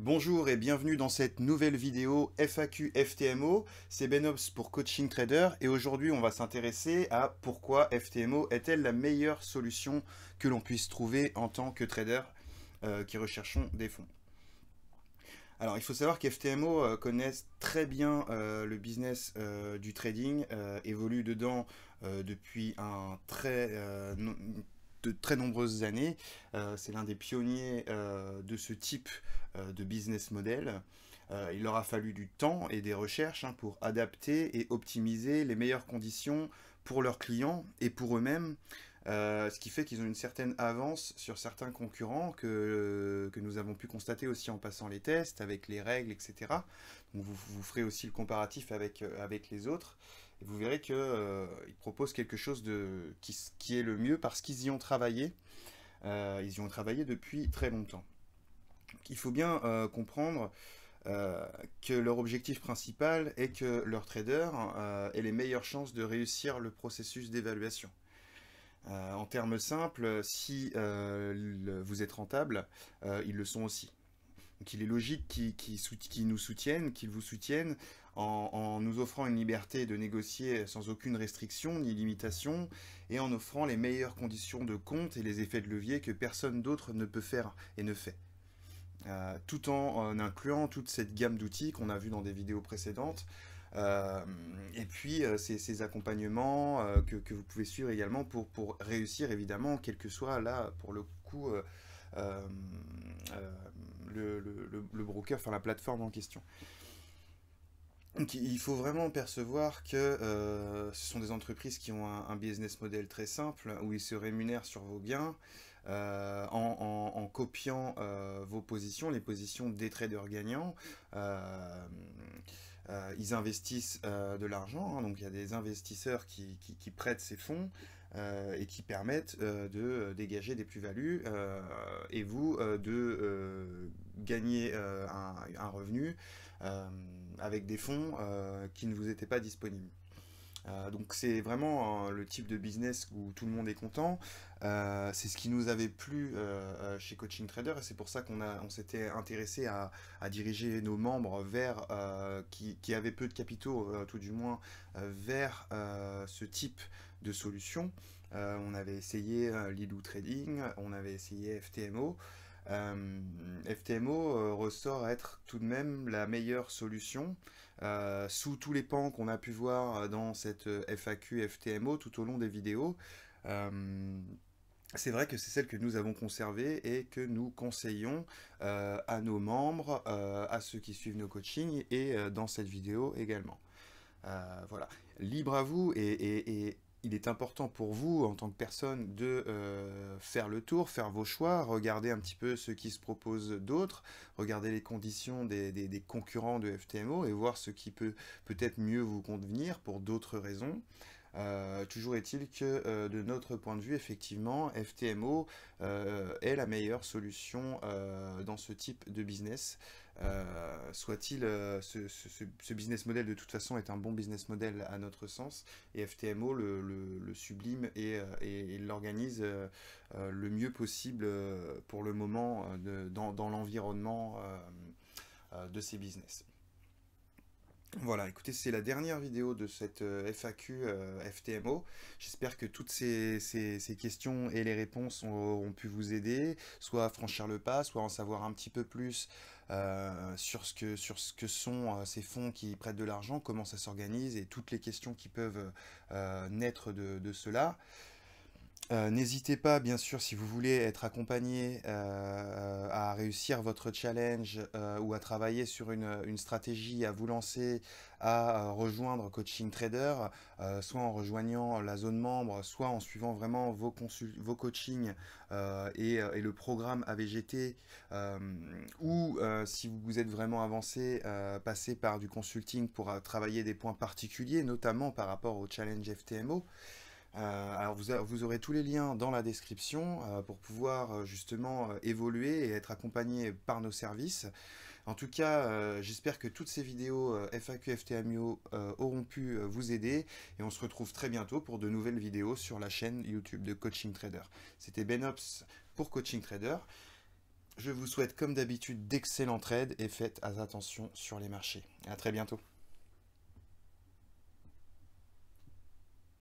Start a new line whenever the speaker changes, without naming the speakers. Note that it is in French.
Bonjour et bienvenue dans cette nouvelle vidéo FAQ FTMO. C'est Benops pour Coaching Trader et aujourd'hui on va s'intéresser à pourquoi FTMO est-elle la meilleure solution que l'on puisse trouver en tant que trader qui recherchons des fonds. Alors il faut savoir qu'FTMO connaissent très bien le business du trading, évolue dedans depuis de très nombreuses années. C'est l'un des pionniers de ce type de business model. Il leur a fallu du temps et des recherches pour adapter et optimiser les meilleures conditions pour leurs clients et pour eux-mêmes. Ce qui fait qu'ils ont une certaine avance sur certains concurrents que nous avons pu constater aussi en passant les tests, avec les règles, etc. Donc vous ferez aussi le comparatif avec les autres. Et vous verrez qu'ils proposent quelque chose qui est le mieux parce qu'ils y ont travaillé. Ils y ont travaillé depuis très longtemps. Donc, il faut bien comprendre que leur objectif principal est que leurs traders aient les meilleures chances de réussir le processus d'évaluation. En termes simples, si vous êtes rentable, ils le sont aussi. Donc il est logique qu'ils nous soutiennent, qu'ils vous soutiennent en nous offrant une liberté de négocier sans aucune restriction ni limitation et en offrant les meilleures conditions de compte et les effets de levier que personne d'autre ne peut faire et ne fait. Tout en incluant toute cette gamme d'outils qu'on a vu dans des vidéos précédentes. Et puis ces accompagnements que vous pouvez suivre également pour réussir évidemment, quel que soit là pour le coup euh, euh, le broker, enfin la plateforme en question. Donc il faut vraiment percevoir que ce sont des entreprises qui ont un business model très simple où ils se rémunèrent sur vos gains en copiant vos positions, les positions des traders gagnants. Ils investissent de l'argent, donc il y a des investisseurs qui prêtent ces fonds et qui permettent de dégager des plus-values et vous de gagner un revenu avec des fonds qui ne vous étaient pas disponibles. Donc c'est vraiment le type de business où tout le monde est content. C'est ce qui nous avait plu chez Coaching Trader et c'est pour ça on s'était intéressé à diriger nos membres vers qui avaient peu de capitaux, tout du moins, vers ce type de solution. On avait essayé Lido Trading, on avait essayé FTMO. FTMO ressort être tout de même la meilleure solution sous tous les pans qu'on a pu voir dans cette FAQ FTMO tout au long des vidéos. Euh, c'est vrai que c'est celle que nous avons conservée et que nous conseillons à nos membres, à ceux qui suivent nos coachings et dans cette vidéo également. Voilà, libre à vous et il est important pour vous en tant que personne de faire le tour, faire vos choix, regarder un petit peu ce qui se propose d'autres, regarder les conditions des concurrents de FTMO et voir ce qui peut peut-être mieux vous convenir pour d'autres raisons. Toujours est-il que de notre point de vue, effectivement, FTMO est la meilleure solution dans ce type de business. Soit-il, ce business model de toute façon est un bon business model à notre sens, et FTMO le sublime et l'organise le mieux possible pour le moment dans l'environnement de ces business. Voilà, écoutez, c'est la dernière vidéo de cette FAQ FTMO. J'espère que toutes ces questions et les réponses auront pu vous aider, soit à franchir le pas, soit à en savoir un petit peu plus sur ce que sont ces fonds qui prêtent de l'argent, comment ça s'organise et toutes les questions qui peuvent naître de cela. N'hésitez pas, bien sûr, si vous voulez être accompagné à réussir votre challenge ou à travailler sur une stratégie, à vous lancer, à rejoindre Coaching Trader, soit en rejoignant la zone membre, soit en suivant vraiment vos coachings et le programme AVGT, ou si vous êtes vraiment avancé, passez par du consulting pour travailler des points particuliers, notamment par rapport au challenge FTMO. Alors vous aurez tous les liens dans la description pour pouvoir justement évoluer et être accompagné par nos services. En tout cas, j'espère que toutes ces vidéos FAQ FTMO auront pu vous aider et on se retrouve très bientôt pour de nouvelles vidéos sur la chaîne YouTube de Coaching Trader. C'était Benops pour Coaching Trader. Je vous souhaite comme d'habitude d'excellents trades et faites attention sur les marchés. À très bientôt.